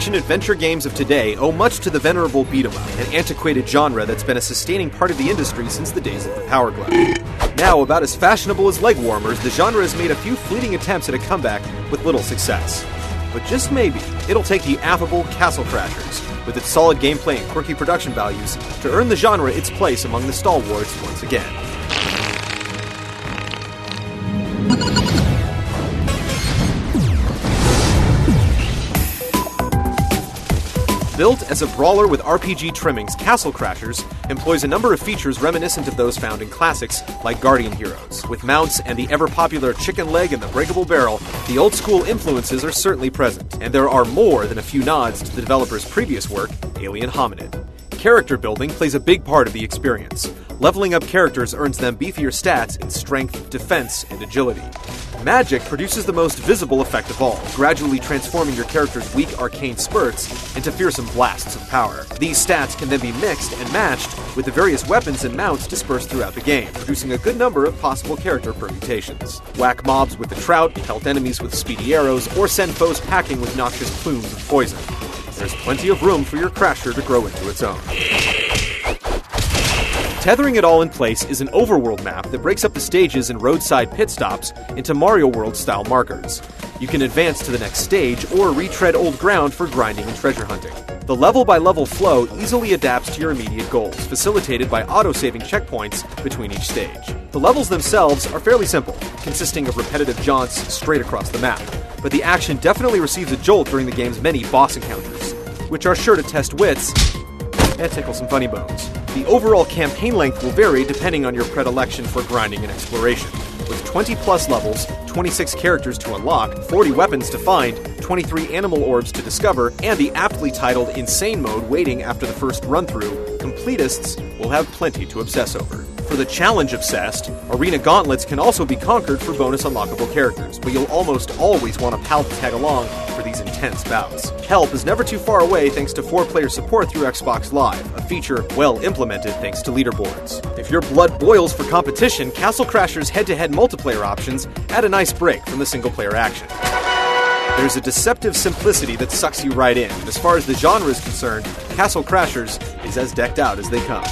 action-adventure games of today owe much to the venerable beat-em-up, an antiquated genre that's been a sustaining part of the industry since the days of the Power Glove. Now, about as fashionable as leg warmers, the genre has made a few fleeting attempts at a comeback with little success. But just maybe, it'll take the affable Castle Crashers, with its solid gameplay and quirky production values, to earn the genre its place among the stalwarts once again. Built as a brawler with RPG trimmings, Castle Crashers employs a number of features reminiscent of those found in classics like Guardian Heroes. With mounts and the ever-popular chicken leg and the breakable barrel, the old-school influences are certainly present, and there are more than a few nods to the developer's previous work, Alien Hominid. Character building plays a big part of the experience. Leveling up characters earns them beefier stats in strength, defense, and agility. Magic produces the most visible effect of all, gradually transforming your character's weak arcane spurts into fearsome blasts of power. These stats can then be mixed and matched with the various weapons and mounts dispersed throughout the game, producing a good number of possible character permutations. Whack mobs with the trout, pelt enemies with speedy arrows, or send foes packing with noxious plumes of poison. There's plenty of room for your Crasher to grow into its own. Tethering it all in place is an overworld map that breaks up the stages and roadside pit stops into Mario World-style markers. You can advance to the next stage or retread old ground for grinding and treasure hunting. The level-by-level flow easily adapts to your immediate goals, facilitated by auto-saving checkpoints between each stage. The levels themselves are fairly simple, consisting of repetitive jaunts straight across the map, but the action definitely receives a jolt during the game's many boss encounters, which are sure to test wits and tickle some funny bones. The overall campaign length will vary depending on your predilection for grinding and exploration. With 20 plus levels, 26 characters to unlock, 40 weapons to find, 23 animal orbs to discover, and the aptly titled Insane Mode waiting after the first run-through, completists will have plenty to obsess over. For the challenge-obsessed, arena gauntlets can also be conquered for bonus unlockable characters, but you'll almost always want a pal to tag along for these intense bouts. Help is never too far away thanks to 4-player support through Xbox Live, a feature well implemented thanks to leaderboards. If your blood boils for competition, Castle Crashers' head-to-head multiplayer options add a nice break from the single-player action. There's a deceptive simplicity that sucks you right in, and as far as the genre is concerned, Castle Crashers is as decked out as they come.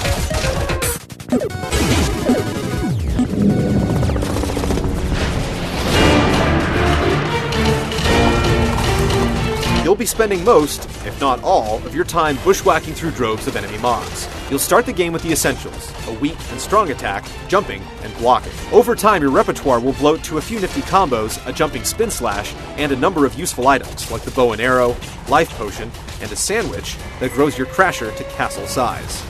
You'll be spending most, if not all, of your time bushwhacking through droves of enemy mobs. You'll start the game with the essentials, a weak and strong attack, jumping, and blocking. Over time, your repertoire will bloat to a few nifty combos, a jumping spin slash, and a number of useful items, like the bow and arrow, life potion, and a sandwich that grows your Crasher to castle size.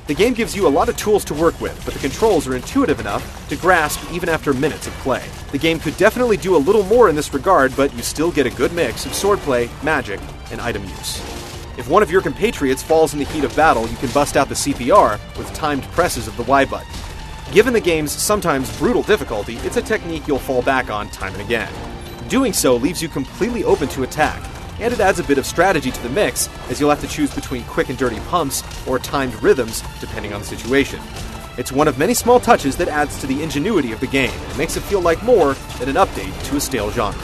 The game gives you a lot of tools to work with, but the controls are intuitive enough to grasp even after minutes of play. The game could definitely do a little more in this regard, but you still get a good mix of swordplay, magic, and item use. If one of your compatriots falls in the heat of battle, you can bust out the CPR with timed presses of the Y button. Given the game's sometimes brutal difficulty, it's a technique you'll fall back on time and again. Doing so leaves you completely open to attack, and it adds a bit of strategy to the mix, as you'll have to choose between quick and dirty pumps or timed rhythms, depending on the situation. It's one of many small touches that adds to the ingenuity of the game, and makes it feel like more than an update to a stale genre.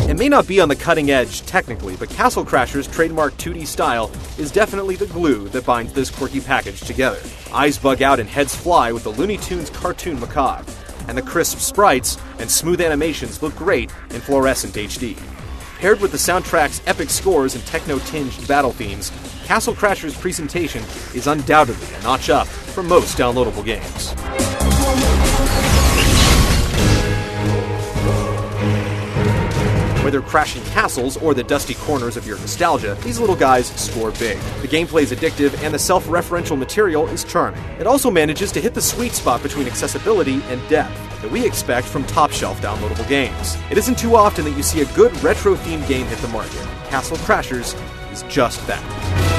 It may not be on the cutting edge technically, but Castle Crashers' trademark 2D style is definitely the glue that binds this quirky package together. Eyes bug out and heads fly with the Looney Tunes cartoon macabre, and the crisp sprites and smooth animations look great in fluorescent HD. Paired with the soundtrack's epic scores and techno-tinged battle themes, Castle Crashers' presentation is undoubtedly a notch up from most downloadable games. Whether crashing castles or the dusty corners of your nostalgia, these little guys score big. The gameplay is addictive and the self-referential material is charming. It also manages to hit the sweet spot between accessibility and depth that we expect from top-shelf downloadable games. It isn't too often that you see a good retro-themed game hit the market. Castle Crashers is just that.